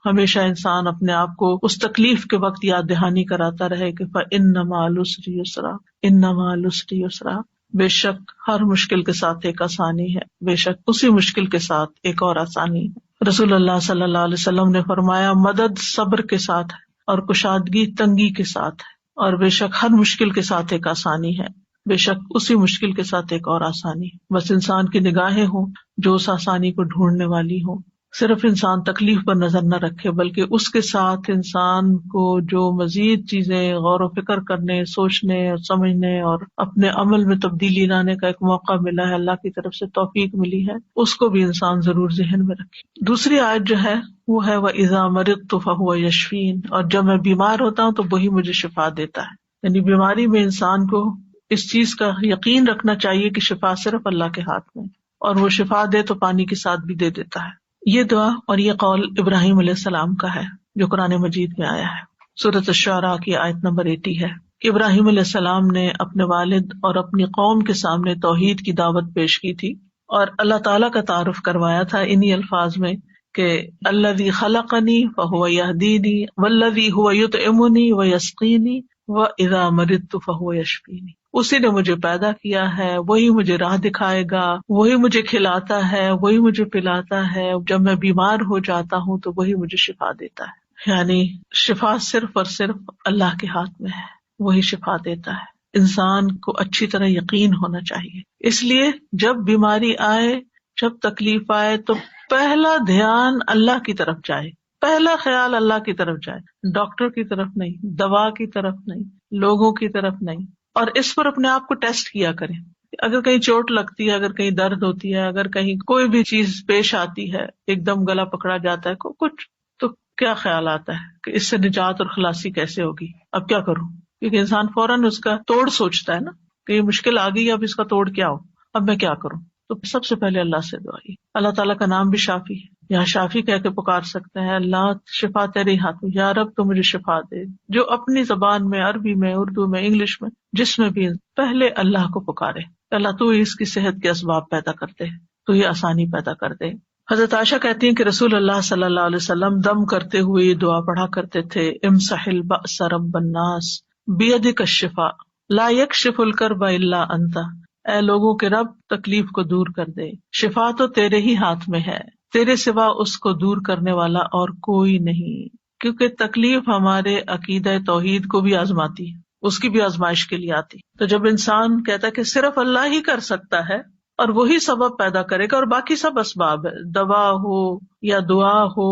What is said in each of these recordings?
ہمیشہ انسان اپنے آپ کو اس تکلیف کے وقت یاد دہانی کراتا رہے کہ فَإِنَّ مَعَ الْعُسْرِ يُسْرًا، إِنَّ مَعَ الْعُسْرِ يُسْرًا، بے شک ہر مشکل کے ساتھ ایک آسانی ہے، بے شک اسی مشکل کے ساتھ ایک اور آسانی ہے۔ رسول اللہ صلی اللہ علیہ وسلم نے فرمایا مدد صبر کے ساتھ ہے اور کشادگی تنگی کے ساتھ ہے، اور بے شک ہر مشکل کے ساتھ ایک آسانی ہے، بے شک اسی مشکل کے ساتھ ایک اور آسانی ہے۔ بس انسان کی نگاہیں ہوں جو اس آسانی کو ڈھونڈنے والی ہوں، صرف انسان تکلیف پر نظر نہ رکھے بلکہ اس کے ساتھ انسان کو جو مزید چیزیں غور و فکر کرنے، سوچنے اور سمجھنے اور اپنے عمل میں تبدیلی لانے کا ایک موقع ملا ہے، اللہ کی طرف سے توفیق ملی ہے، اس کو بھی انسان ضرور ذہن میں رکھے۔ دوسری آیت جو ہے وہ ہے وَإِذَا مَرِضْتُ فَهُوَ يَشْفِينِ، اور جب میں بیمار ہوتا ہوں تو وہی مجھے شفا دیتا ہے۔ یعنی بیماری میں انسان کو اس چیز کا یقین رکھنا چاہیے کہ شفا صرف اللہ کے ہاتھ میں، اور وہ شفا دے تو پانی کے ساتھ بھی دے دیتا ہے۔ یہ دعا اور یہ قول ابراہیم علیہ السلام کا ہے جو قرآن مجید میں آیا ہے۔ سورۃ الشعراء کی آیت نمبر 80 ہے کہ ابراہیم علیہ السلام نے اپنے والد اور اپنی قوم کے سامنے توحید کی دعوت پیش کی تھی اور اللہ تعالیٰ کا تعارف کروایا تھا انہی الفاظ میں کہ الذی خلقنی فہو یہدینی والذی هو یطعمنی ویسقینی واذا مرضت فہو یشفینی، اسی نے مجھے پیدا کیا ہے، وہی مجھے راہ دکھائے گا، وہی مجھے کھلاتا ہے، وہی مجھے پلاتا ہے، جب میں بیمار ہو جاتا ہوں تو وہی مجھے شفا دیتا ہے۔ یعنی شفا صرف اور صرف اللہ کے ہاتھ میں ہے، وہی شفا دیتا ہے۔ انسان کو اچھی طرح یقین ہونا چاہیے، اس لیے جب بیماری آئے، جب تکلیف آئے تو پہلا دھیان اللہ کی طرف جائے، پہلا خیال اللہ کی طرف جائے، ڈاکٹر کی طرف نہیں، دوا کی طرف نہیں، لوگوں کی طرف نہیں۔ اور اس پر اپنے آپ کو ٹیسٹ کیا کریں، اگر کہیں چوٹ لگتی ہے، اگر کہیں درد ہوتی ہے، اگر کہیں کوئی بھی چیز پیش آتی ہے، ایک دم گلا پکڑا جاتا ہے کچھ، تو کیا خیال آتا ہے کہ اس سے نجات اور خلاصی کیسے ہوگی، اب کیا کروں؟ کیونکہ انسان فوراً اس کا توڑ سوچتا ہے نا کہ یہ مشکل آ گئی، اب اس کا توڑ کیا ہو، اب میں کیا کروں؟ تو سب سے پہلے اللہ سے دعائی، اللہ تعالیٰ کا نام بھی شافی ہے، یہاں شافی کہہ کے پکار سکتے ہیں، اللہ شفا تیرے ہاتھ میں، یا رب تو مجھے شفا دے۔ جو اپنی زبان میں، عربی میں، اردو میں، انگلش میں، جس میں بھی پہلے اللہ کو پکارے، اللہ تو اس کی صحت کے اسباب پیدا کرتے ہیں، تو یہ آسانی پیدا کر دے۔ حضرت عائشہ کہتی ہیں کہ رسول اللہ صلی اللہ علیہ وسلم دم کرتے ہوئے یہ دعا پڑھا کرتے تھے، امسح البأس رب الناس بیدک الشفاء لا یکشف الکرب الا انت، اے لوگوں کے رب تکلیف کو دور کر دے، شفا تو تیرے ہی ہاتھ میں ہے، تیرے سوا اس کو دور کرنے والا اور کوئی نہیں۔ کیونکہ تکلیف ہمارے عقیدہ توحید کو بھی آزماتی ہے، اس کی بھی آزمائش کے لیے آتی، تو جب انسان کہتا ہے کہ صرف اللہ ہی کر سکتا ہے اور وہی سبب پیدا کرے گا اور باقی سب اسباب ہے، دوا ہو یا دعا ہو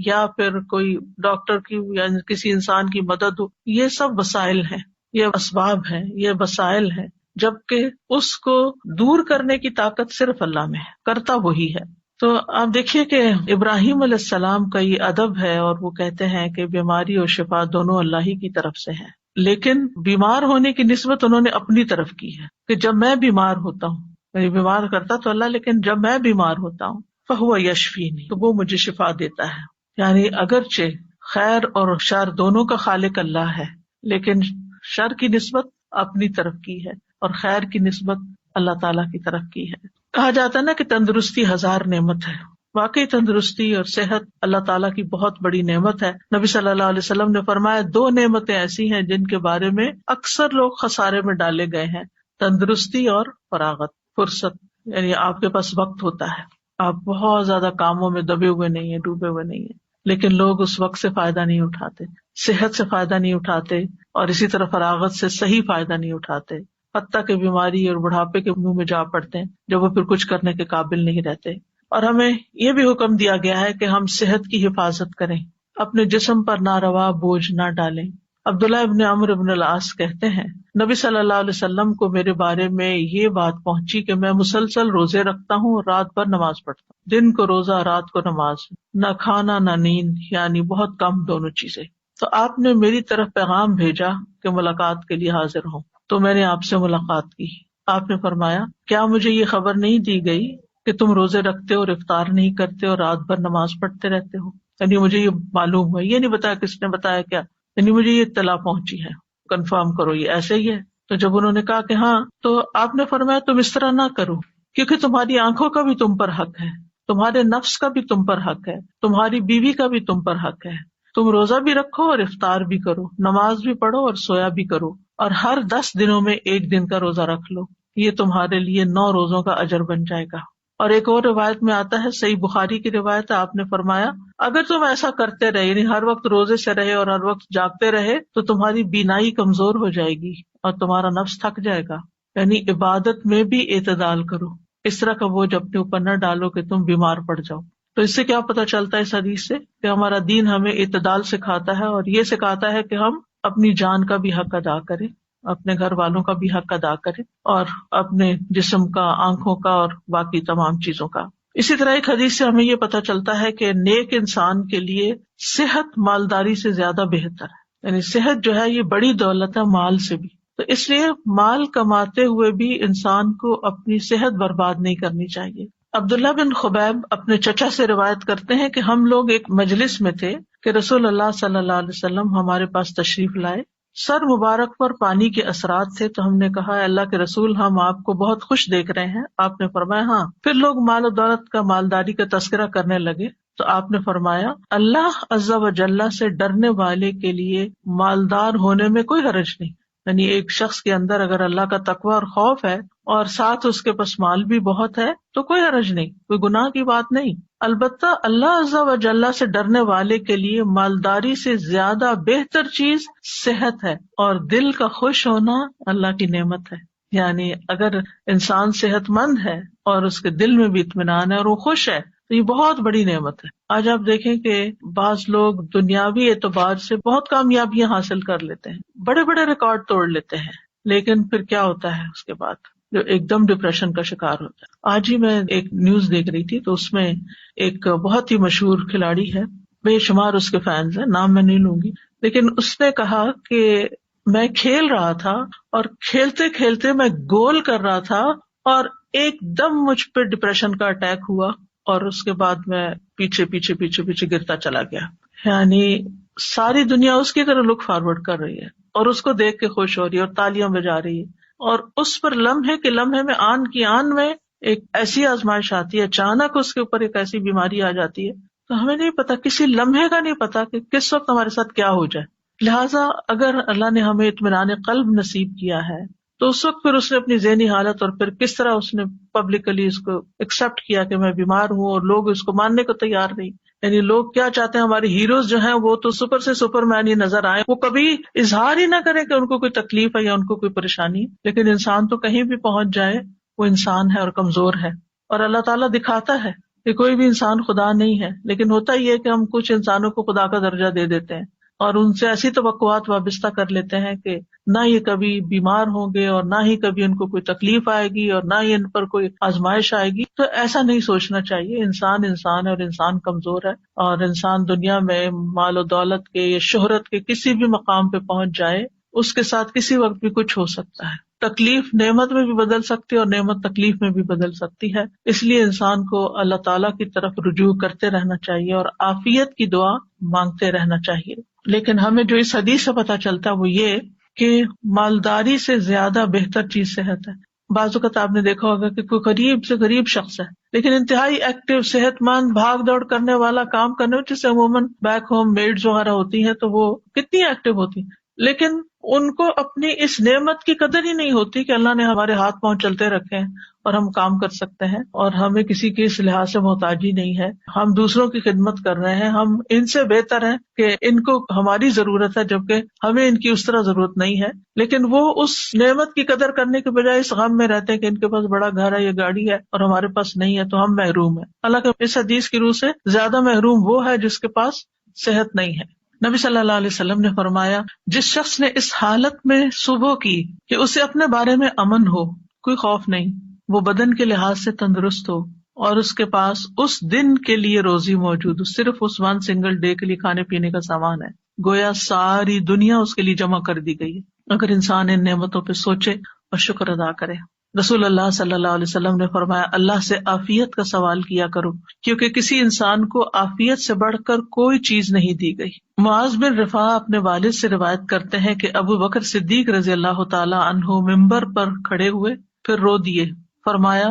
یا پھر کوئی ڈاکٹر کی یا کسی انسان کی مدد ہو، یہ سب وسائل ہیں، یہ اسباب ہیں، یہ وسائل ہیں، جبکہ اس کو دور کرنے کی طاقت صرف اللہ میں ہے، کرتا وہی ہے۔ تو آپ دیکھیے کہ ابراہیم علیہ السلام کا یہ ادب ہے، اور وہ کہتے ہیں کہ بیماری اور شفا دونوں اللہ ہی کی طرف سے ہیں، لیکن بیمار ہونے کی نسبت انہوں نے اپنی طرف کی ہے کہ جب میں بیمار ہوتا ہوں، میں بیمار کرتا تو اللہ، لیکن جب میں بیمار ہوتا ہوں فہو یشفینی، تو وہ مجھے شفا دیتا ہے۔ یعنی اگرچہ خیر اور شر دونوں کا خالق اللہ ہے، لیکن شر کی نسبت اپنی طرف کی ہے اور خیر کی نسبت اللہ تعالیٰ کی طرف کی ہے۔ کہا جاتا ہے نا کہ تندرستی 1000 نعمت ہے، واقعی تندرستی اور صحت اللہ تعالیٰ کی بہت بڑی نعمت ہے۔ نبی صلی اللہ علیہ وسلم نے فرمایا 2 نعمتیں ایسی ہیں جن کے بارے میں اکثر لوگ خسارے میں ڈالے گئے ہیں، تندرستی اور فراغت، فرصت، یعنی آپ کے پاس وقت ہوتا ہے، آپ بہت زیادہ کاموں میں دبے ہوئے نہیں ہیں، ڈوبے ہوئے نہیں ہیں، لیکن لوگ اس وقت سے فائدہ نہیں اٹھاتے، صحت سے فائدہ نہیں اٹھاتے، اور اسی طرح فراغت سے صحیح فائدہ نہیں اٹھاتے، حتیٰ کہ بیماری اور بڑھاپے کے منہ میں جا پڑتے ہیں جب وہ پھر کچھ کرنے کے قابل نہیں رہتے۔ اور ہمیں یہ بھی حکم دیا گیا ہے کہ ہم صحت کی حفاظت کریں، اپنے جسم پر ناروا بوجھ نہ ڈالیں۔ عبداللہ ابن عمرو ابن العاص کہتے ہیں نبی صلی اللہ علیہ وسلم کو میرے بارے میں یہ بات پہنچی کہ میں مسلسل روزے رکھتا ہوں اور رات بھر نماز پڑھتا ہوں، دن کو روزہ رات کو نماز، نہ کھانا نہ نیند، یعنی بہت کم دونوں چیزیں۔ تو آپ نے میری طرف پیغام بھیجا کہ ملاقات کے لیے حاضر ہوں، تو میں نے آپ سے ملاقات کی۔ آپ نے فرمایا کیا مجھے یہ خبر نہیں دی گئی کہ تم روزے رکھتے اور افطار نہیں کرتے اور رات بھر نماز پڑھتے رہتے ہو؟ یعنی مجھے یہ معلوم ہوا، یہ نہیں بتایا کس نے بتایا کیا، یعنی مجھے یہ اطلاع پہنچی ہے، کنفرم کرو یہ ایسے ہی ہے۔ تو جب انہوں نے کہا کہ ہاں، تو آپ نے فرمایا تم اس طرح نہ کرو، کیونکہ تمہاری آنکھوں کا بھی تم پر حق ہے، تمہارے نفس کا بھی تم پر حق ہے، تمہاری بیوی کا بھی تم پر حق ہے. تم روزہ بھی رکھو اور افطار بھی کرو، نماز بھی پڑھو اور سویا بھی کرو، اور ہر 10 دنوں میں 1 دن کا روزہ رکھ لو، یہ تمہارے لیے 9 روزوں کا اجر بن جائے گا. اور ایک اور روایت میں آتا ہے، صحیح بخاری کی روایت ہے، آپ نے فرمایا اگر تم ایسا کرتے رہے، یعنی ہر وقت روزے سے رہے اور ہر وقت جاگتے رہے، تو تمہاری بینائی کمزور ہو جائے گی اور تمہارا نفس تھک جائے گا. یعنی عبادت میں بھی اعتدال کرو، اس طرح کا بوجھ اپنے اوپر نہ ڈالو کہ تم بیمار پڑ جاؤ. تو اس سے کیا پتہ چلتا ہے اس حدیث سے کہ ہمارا دین ہمیں اعتدال سکھاتا ہے، اور یہ سکھاتا ہے کہ ہم اپنی جان کا بھی حق ادا کریں، اپنے گھر والوں کا بھی حق ادا کریں، اور اپنے جسم کا، آنکھوں کا اور باقی تمام چیزوں کا. اسی طرح ایک حدیث سے ہمیں یہ پتہ چلتا ہے کہ نیک انسان کے لیے صحت مالداری سے زیادہ بہتر ہے. یعنی صحت جو ہے یہ بڑی دولت ہے مال سے بھی. تو اس لیے مال کماتے ہوئے بھی انسان کو اپنی صحت برباد نہیں کرنی چاہیے. عبداللہ بن خبیب اپنے چچا سے روایت کرتے ہیں کہ ہم لوگ ایک مجلس میں تھے کہ رسول اللہ صلی اللہ علیہ وسلم ہمارے پاس تشریف لائے. سر مبارک پر پانی کے اثرات تھے، تو ہم نے کہا اے اللہ کے رسول، ہم آپ کو بہت خوش دیکھ رہے ہیں. آپ نے فرمایا ہاں. پھر لوگ مال و دولت کا، مالداری کا تذکرہ کرنے لگے، تو آپ نے فرمایا اللہ عز و جل سے ڈرنے والے کے لیے مالدار ہونے میں کوئی حرج نہیں. یعنی ایک شخص کے اندر اگر اللہ کا تقوی اور خوف ہے اور ساتھ اس کے پاس مال بھی بہت ہے تو کوئی حرج نہیں، کوئی گناہ کی بات نہیں. البتہ اللہ عز و جل سے ڈرنے والے کے لیے مالداری سے زیادہ بہتر چیز صحت ہے، اور دل کا خوش ہونا اللہ کی نعمت ہے. یعنی اگر انسان صحت مند ہے اور اس کے دل میں بھی اطمینان ہے اور وہ خوش ہے تو یہ بہت بڑی نعمت ہے. آج آپ دیکھیں کہ بعض لوگ دنیاوی اعتبار سے بہت کامیابیاں حاصل کر لیتے ہیں، بڑے بڑے ریکارڈ توڑ لیتے ہیں، لیکن پھر کیا ہوتا ہے اس کے بعد؟ جو ایک دم ڈپریشن کا شکار ہوتا ہے. آج ہی میں ایک نیوز دیکھ رہی تھی تو اس میں ایک بہت ہی مشہور کھلاڑی ہے، بے شمار اس کے فینز ہیں، نام میں نہیں لوں گی، لیکن اس نے کہا کہ میں کھیل رہا تھا اور کھیلتے کھیلتے میں گول کر رہا تھا اور ایک دم مجھ پہ ڈپریشن کا اٹیک ہوا اور اس کے بعد میں پیچھے پیچھے پیچھے پیچھے گرتا چلا گیا. یعنی ساری دنیا اس کی طرح لک فارورڈ کر رہی ہے اور اس کو دیکھ کے خوش ہو رہی ہے اور تالیاں بجا رہی ہے، اور اس پر لمحے کے لمحے میں، آن کی آن میں ایک ایسی آزمائش آتی ہے، اچانک اس کے اوپر ایک ایسی بیماری آ جاتی ہے. تو ہمیں نہیں پتا، کسی لمحے کا نہیں پتا کہ کس وقت ہمارے ساتھ کیا ہو جائے. لہٰذا اگر اللہ نے ہمیں اطمینان قلب نصیب کیا ہے تو اس وقت پھر اس نے اپنی ذہنی حالت اور پھر کس طرح اس نے پبلکلی اس کو ایکسپٹ کیا کہ میں بیمار ہوں، اور لوگ اس کو ماننے کو تیار نہیں. یعنی لوگ کیا چاہتے ہیں، ہمارے ہیروز جو ہیں وہ تو سپر سے سپر مین ہی نظر آئے، وہ کبھی اظہار ہی نہ کریں کہ ان کو کوئی تکلیف ہے یا ان کو کوئی پریشانی. لیکن انسان تو کہیں بھی پہنچ جائے وہ انسان ہے اور کمزور ہے، اور اللہ تعالیٰ دکھاتا ہے کہ کوئی بھی انسان خدا نہیں ہے. لیکن ہوتا ہی ہے کہ ہم کچھ انسانوں کو خدا کا درجہ دے دیتے ہیں اور ان سے ایسی توقعات وابستہ کر لیتے ہیں کہ نہ یہ کبھی بیمار ہوں گے اور نہ ہی کبھی ان کو کوئی تکلیف آئے گی اور نہ ہی ان پر کوئی آزمائش آئے گی. تو ایسا نہیں سوچنا چاہیے. انسان انسان ہے اور انسان کمزور ہے، اور انسان دنیا میں مال و دولت کے یا شہرت کے کسی بھی مقام پہ پہنچ جائے، اس کے ساتھ کسی وقت بھی کچھ ہو سکتا ہے. تکلیف نعمت میں بھی بدل سکتی ہے اور نعمت تکلیف میں بھی بدل سکتی ہے. اس لیے انسان کو اللہ تعالیٰ کی طرف رجوع کرتے رہنا چاہیے اور عافیت کی دعا مانگتے رہنا چاہیے. لیکن ہمیں جو اس حدیث سے پتہ چلتا ہے وہ یہ کہ مالداری سے زیادہ بہتر چیز صحت ہے. بعض اوقات آپ نے دیکھا ہوگا کہ کوئی غریب سے غریب شخص ہے لیکن انتہائی ایکٹیو، صحت مند، بھاگ دوڑ کرنے والا، کام کرنے والا، جسے عموماً بیک ہوم میڈز وغیرہ ہوتی ہیں تو وہ کتنی ایکٹیو ہوتی ہیں، لیکن ان کو اپنی اس نعمت کی قدر ہی نہیں ہوتی کہ اللہ نے ہمارے ہاتھ پاؤں چلتے رکھے ہیں اور ہم کام کر سکتے ہیں اور ہمیں کسی کے اس لحاظ سے محتاجی نہیں ہے. ہم دوسروں کی خدمت کر رہے ہیں، ہم ان سے بہتر ہیں کہ ان کو ہماری ضرورت ہے جبکہ ہمیں ان کی اس طرح ضرورت نہیں ہے. لیکن وہ اس نعمت کی قدر کرنے کے بجائے اس غم میں رہتے ہیں کہ ان کے پاس بڑا گھر ہے یا گاڑی ہے اور ہمارے پاس نہیں ہے تو ہم محروم ہیں. حالانکہ اس حدیث کی روح سے زیادہ محروم وہ ہے جس کے پاس صحت نہیں ہے. نبی صلی اللہ علیہ وسلم نے فرمایا، جس شخص نے اس حالت میں صبح کی کہ اسے اپنے بارے میں امن ہو، کوئی خوف نہیں، وہ بدن کے لحاظ سے تندرست ہو اور اس کے پاس اس دن کے لیے روزی موجود ہو، صرف اس 1 سنگل ڈے کے لیے کھانے پینے کا سامان ہے، گویا ساری دنیا اس کے لیے جمع کر دی گئی ہے، اگر انسان ان نعمتوں پہ سوچے اور شکر ادا کرے. رسول اللہ صلی اللہ علیہ وسلم نے فرمایا، اللہ سے عافیت کا سوال کیا کرو کیونکہ کسی انسان کو عافیت سے بڑھ کر کوئی چیز نہیں دی گئی. معاذ بن رفاع اپنے والد سے روایت کرتے ہیں کہ ابو بکر صدیق رضی اللہ تعالی عنہ ممبر پر کھڑے ہوئے، پھر رو دیے فرمایا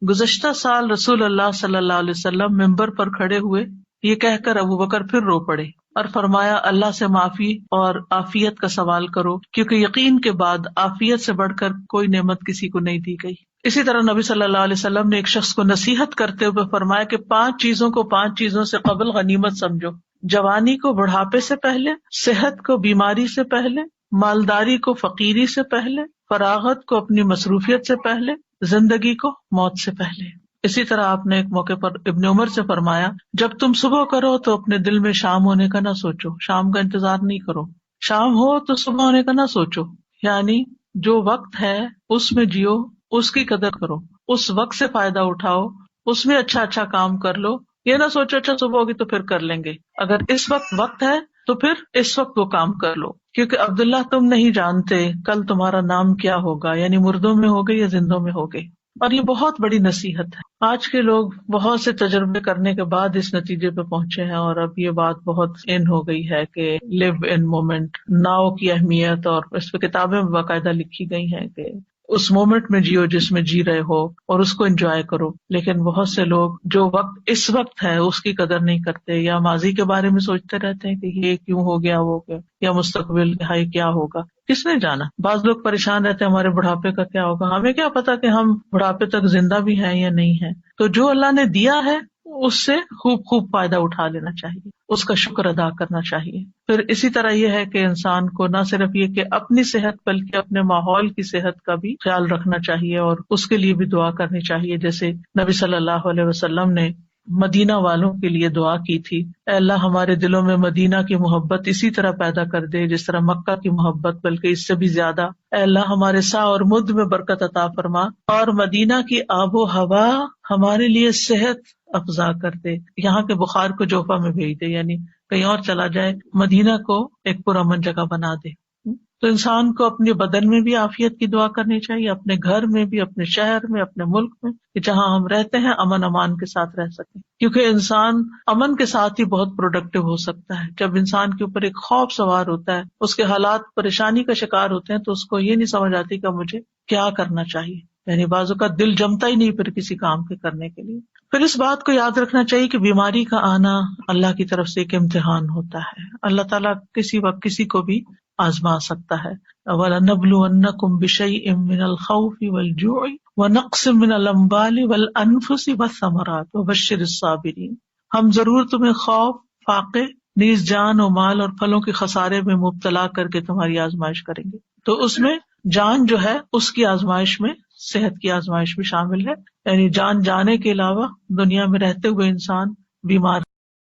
گزشتہ سال رسول اللہ صلی اللہ علیہ وسلم ممبر پر کھڑے ہوئے، یہ کہہ کر ابوبکر پھر رو پڑے اور فرمایا اللہ سے معافی اور عافیت کا سوال کرو، کیونکہ یقین کے بعد عافیت سے بڑھ کر کوئی نعمت کسی کو نہیں دی گئی۔ اسی طرح نبی صلی اللہ علیہ وسلم نے ایک شخص کو نصیحت کرتے ہوئے فرمایا کہ 5 چیزوں کو 5 چیزوں سے قبل غنیمت سمجھو، جوانی کو بڑھاپے سے پہلے، صحت کو بیماری سے پہلے، مالداری کو فقیری سے پہلے، فراغت کو اپنی مصروفیت سے پہلے، زندگی کو موت سے پہلے۔ اسی طرح آپ نے ایک موقع پر ابن عمر سے فرمایا جب تم صبح کرو تو اپنے دل میں شام ہونے کا نہ سوچو، شام کا انتظار نہیں کرو، شام ہو تو صبح ہونے کا نہ سوچو، یعنی جو وقت ہے اس میں جیو، اس کی قدر کرو، اس وقت سے فائدہ اٹھاؤ، اس میں اچھا اچھا کام کر لو، یہ نہ سوچو اچھا صبح ہوگی تو پھر کر لیں گے، اگر اس وقت ہے تو پھر اس وقت وہ کام کر لو، کیونکہ عبداللہ تم نہیں جانتے کل تمہارا نام کیا ہوگا، یعنی مردوں میں ہوگے یا زندوں میں ہوگے۔ اور یہ بہت بڑی نصیحت ہے۔ آج کے لوگ بہت سے تجربے کرنے کے بعد اس نتیجے پہ پہنچے ہیں، اور اب یہ بات بہت ان ہو گئی ہے کہ لیو ان مومنٹ، ناؤ کی اہمیت، اور اس پہ کتابیں باقاعدہ لکھی گئی ہیں کہ اس مومنٹ میں جیو جس میں جی رہے ہو اور اس کو انجوائے کرو۔ لیکن بہت سے لوگ جو وقت اس وقت ہے اس کی قدر نہیں کرتے، یا ماضی کے بارے میں سوچتے رہتے ہیں کہ یہ کیوں ہو گیا وہ گیا، یا مستقبل ہائی کیا ہوگا، کس نے جانا۔ بعض لوگ پریشان رہتے ہیں ہمارے بڑھاپے کا کیا ہوگا، ہمیں کیا پتا کہ ہم بڑھاپے تک زندہ بھی ہیں یا نہیں ہیں۔ تو جو اللہ نے دیا ہے اس سے خوب فائدہ اٹھا لینا چاہیے، اس کا شکر ادا کرنا چاہیے۔ پھر اسی طرح یہ ہے کہ انسان کو نہ صرف یہ کہ اپنی صحت بلکہ اپنے ماحول کی صحت کا بھی خیال رکھنا چاہیے، اور اس کے لیے بھی دعا کرنی چاہیے، جیسے نبی صلی اللہ علیہ وسلم نے مدینہ والوں کے لیے دعا کی تھی، اے اللہ ہمارے دلوں میں مدینہ کی محبت اسی طرح پیدا کر دے جس طرح مکہ کی محبت، بلکہ اس سے بھی زیادہ۔ اے اللہ ہمارے سا اور مد میں برکت عطا فرما، اور مدینہ کی آب و ہوا ہمارے لیے صحت افزا کر دے، یہاں کے بخار کو جوفا میں بھیج دے، یعنی کہیں اور چلا جائے، مدینہ کو ایک پرامن جگہ بنا دے۔ تو انسان کو اپنے بدن میں بھی عافیت کی دعا کرنی چاہیے، اپنے گھر میں بھی، اپنے شہر میں، اپنے ملک میں، کہ جہاں ہم رہتے ہیں امن امان کے ساتھ رہ سکیں، کیونکہ انسان امن کے ساتھ ہی بہت پروڈکٹیو ہو سکتا ہے۔ جب انسان کے اوپر ایک خوف سوار ہوتا ہے، اس کے حالات پریشانی کا شکار ہوتے ہیں، تو اس کو یہ نہیں سمجھ آتی کہ مجھے کیا کرنا چاہیے، یعنی بعض اوقات دل جمتا ہی نہیں پھر کسی کام کے کرنے کے لیے۔ پھر اس بات کو یاد رکھنا چاہیے کہ بیماری کا آنا اللہ کی طرف سے ایک امتحان ہوتا ہے، اللہ تعالیٰ کسی وقت کسی کو بھی آزما سکتا ہے۔ وَلَنَبْلُوَنَّكُمْ بِشَيْءٍ مِّنَ الْخَوْفِ وَالْجُوعِ وَنَقْصٍ مِّنَ الْأَمْوَالِ وَالْأَنفُسِ وَالثَّمَرَاتِ وَبَشِّرِ الصَّابِرِينَ، ہم ضرور تمہیں خوف، فاقے، نیز جان و مال اور پھلوں کے خسارے میں مبتلا کر کے تمہاری آزمائش کریں گے۔ تو اس میں جان جو ہے اس کی آزمائش میں صحت کی آزمائش بھی شامل ہے، یعنی جان جانے کے علاوہ دنیا میں رہتے ہوئے انسان بیمار